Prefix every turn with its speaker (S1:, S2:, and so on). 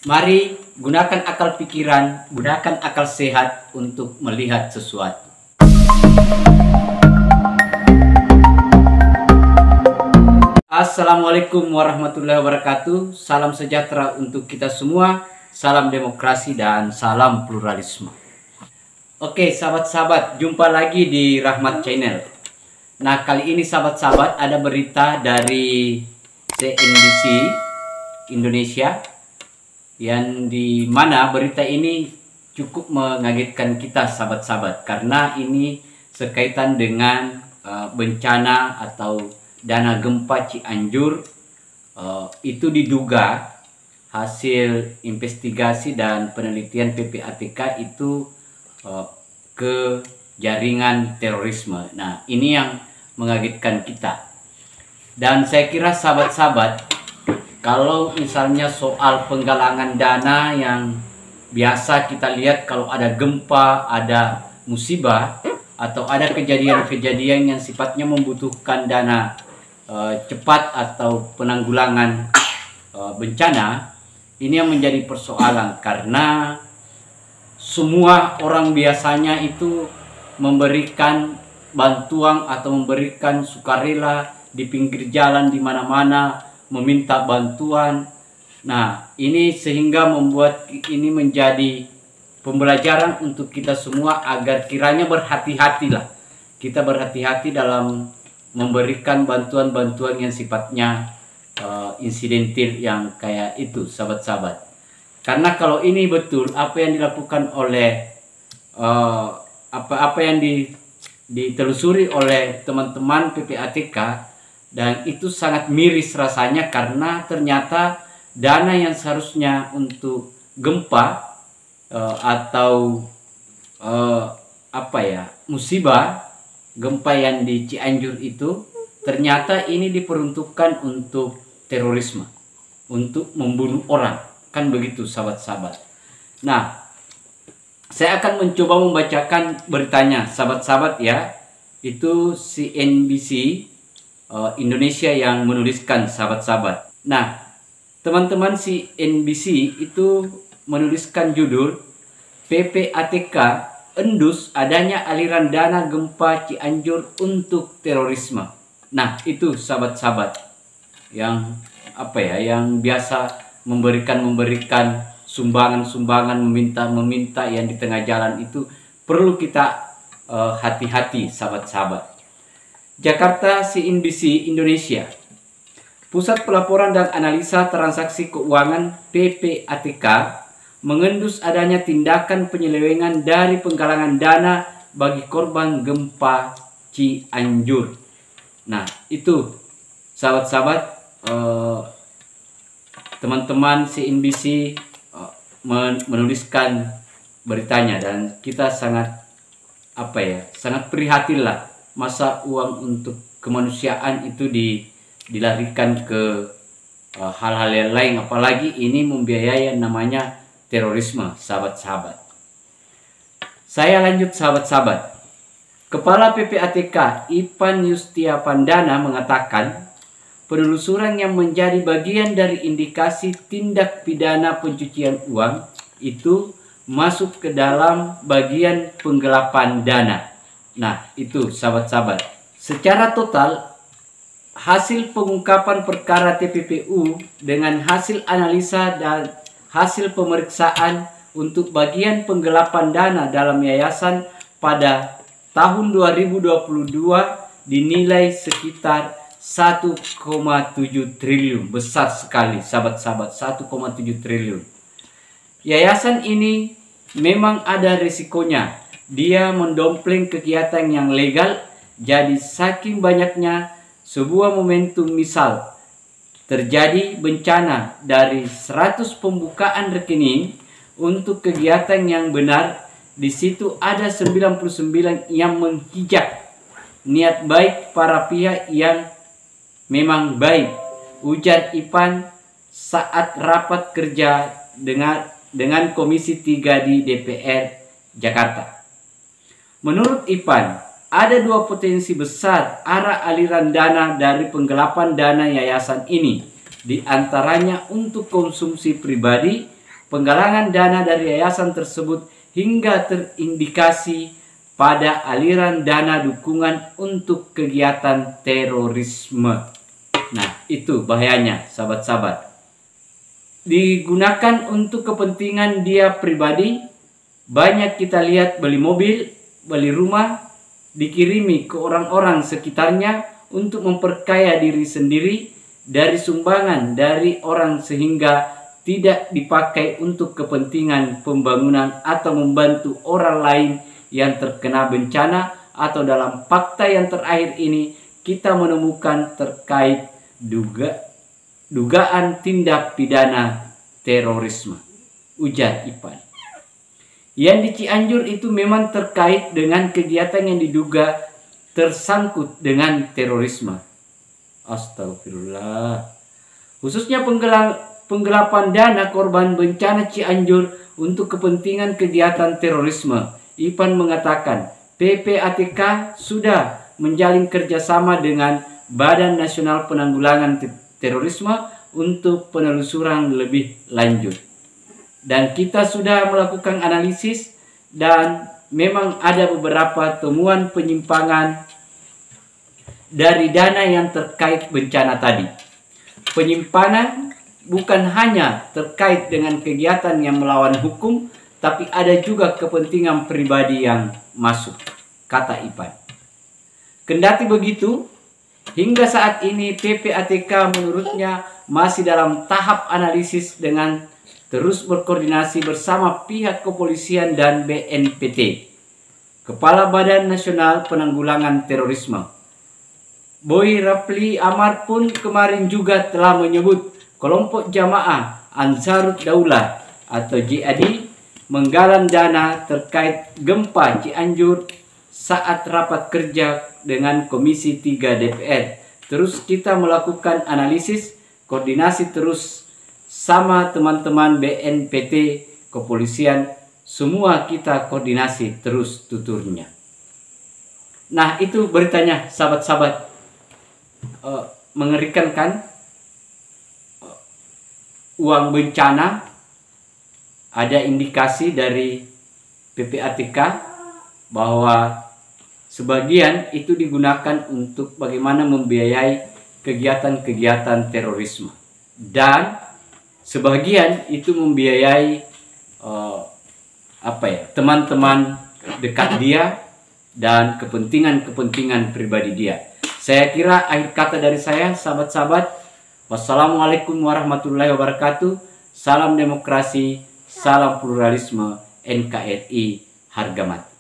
S1: Mari gunakan akal pikiran, gunakan akal sehat untuk melihat sesuatu. Assalamualaikum warahmatullahi wabarakatuh. Salam sejahtera untuk kita semua. Salam demokrasi dan salam pluralisme. Oke, sahabat-sahabat, jumpa lagi di Rahmat Channel. Nah, kali ini sahabat-sahabat ada berita dari CNBC Indonesia yang di mana berita ini cukup mengagetkan kita sahabat-sahabat, karena ini sekaitan dengan bencana atau dana gempa Cianjur. Itu diduga hasil investigasi dan penelitian PPATK itu ke jaringan terorisme. Nah, ini yang mengagetkan kita. Dan saya kira sahabat-sahabat, kalau misalnya soal penggalangan dana yang biasa kita lihat kalau ada gempa, ada musibah, atau ada kejadian-kejadian yang sifatnya membutuhkan dana cepat atau penanggulangan bencana, ini yang menjadi persoalan karena semua orang biasanya itu memberikan bantuan atau memberikan sukarela di pinggir jalan di mana-mana, meminta bantuan. Nah, ini sehingga membuat ini menjadi pembelajaran untuk kita semua agar kiranya berhati-hatilah. Kita berhati-hati dalam memberikan bantuan-bantuan yang sifatnya insidentil yang kayak itu, sahabat-sahabat. Karena kalau ini betul apa yang dilakukan oleh apa yang ditelusuri oleh teman-teman PPATK, dan itu sangat miris rasanya karena ternyata dana yang seharusnya untuk gempa atau musibah gempa yang di Cianjur itu ternyata ini diperuntukkan untuk terorisme, untuk membunuh orang. Kan begitu sahabat-sahabat. Nah, saya akan mencoba membacakan beritanya sahabat-sahabat ya. Itu CNBC Indonesia yang menuliskan sahabat-sahabat. Nah, teman-teman CNBC itu menuliskan judul PPATK endus adanya aliran dana gempa Cianjur untuk terorisme. Nah, itu sahabat-sahabat yang yang biasa memberikan sumbangan-sumbangan, meminta yang di tengah jalan itu perlu kita hati-hati sahabat-sahabat. Jakarta, CNBC Indonesia. Pusat Pelaporan dan Analisa Transaksi Keuangan PPATK mengendus adanya tindakan penyelewengan dari penggalangan dana bagi korban gempa Cianjur. Nah, itu sahabat-sahabat, teman-teman CNBC menuliskan beritanya, dan kita sangat sangat prihatin lah. Masa uang untuk kemanusiaan itu dilarikan ke hal-hal yang lain, apalagi ini membiayai yang namanya terorisme, sahabat-sahabat. Saya lanjut sahabat-sahabat. Kepala PPATK Ipan Yustiavandana mengatakan penelusuran yang menjadi bagian dari indikasi tindak pidana pencucian uang itu masuk ke dalam bagian penggelapan dana. Nah, itu sahabat-sahabat. Secara total, hasil pengungkapan perkara TPPU dengan hasil analisa dan hasil pemeriksaan untuk bagian penggelapan dana dalam yayasan pada tahun 2022 dinilai sekitar 1,7 triliun. Besar sekali sahabat-sahabat, 1,7 triliun. Yayasan ini memang ada risikonya. Dia mendompleng kegiatan yang legal, jadi saking banyaknya sebuah momentum, misal terjadi bencana dari 100 pembukaan rekening untuk kegiatan yang benar, di situ ada 99 yang menghijab niat baik para pihak yang memang baik, ujar Ipan saat rapat kerja dengan Komisi 3 di DPR Jakarta. Menurut Ipan, ada dua potensi besar arah aliran dana dari penggelapan dana yayasan ini, di antaranya untuk konsumsi pribadi penggalangan dana dari yayasan tersebut hingga terindikasi pada aliran dana dukungan untuk kegiatan terorisme. Nah, itu bahayanya, sahabat-sahabat. Digunakan untuk kepentingan dia pribadi. Banyak kita lihat beli mobil, beli rumah, dikirimi ke orang-orang sekitarnya untuk memperkaya diri sendiri dari sumbangan dari orang, sehingga tidak dipakai untuk kepentingan pembangunan atau membantu orang lain yang terkena bencana. Atau dalam fakta yang terakhir ini kita menemukan terkait dugaan tindak pidana terorisme. Ujar Ipan. Yang di Cianjur itu memang terkait dengan kegiatan yang diduga tersangkut dengan terorisme. Astagfirullah. Khususnya penggelapan dana korban bencana Cianjur untuk kepentingan kegiatan terorisme. Ipan mengatakan PPATK sudah menjalin kerjasama dengan Badan Nasional Penanggulangan Terorisme untuk penelusuran lebih lanjut. Dan kita sudah melakukan analisis dan memang ada beberapa temuan penyimpangan dari dana yang terkait bencana tadi. Penyimpangan bukan hanya terkait dengan kegiatan yang melawan hukum, tapi ada juga kepentingan pribadi yang masuk, kata Ipan. Kendati begitu, hingga saat ini PPATK menurutnya masih dalam tahap analisis dengan terus berkoordinasi bersama pihak kepolisian dan BNPT. Kepala Badan Nasional Penanggulangan Terorisme, Boy Rapli Amar pun kemarin juga telah menyebut kelompok jamaah Ansarut Daulah atau JAD menggalang dana terkait gempa Cianjur saat rapat kerja dengan Komisi 3 DPR. Terus kita melakukan analisis, koordinasi terus sama teman-teman BNPT, kepolisian, semua kita koordinasi terus, tuturnya. Nah, itu beritanya, sahabat-sahabat. Mengerikan kan? Uang bencana, ada indikasi dari PPATK bahwa sebagian itu digunakan untuk bagaimana membiayai kegiatan-kegiatan terorisme. Dan sebagian itu membiayai teman-teman dekat dia dan kepentingan-kepentingan pribadi dia. Saya kira akhir kata dari saya, sahabat-sahabat. Wassalamualaikum warahmatullahi wabarakatuh. Salam demokrasi, salam pluralisme, NKRI harga mati.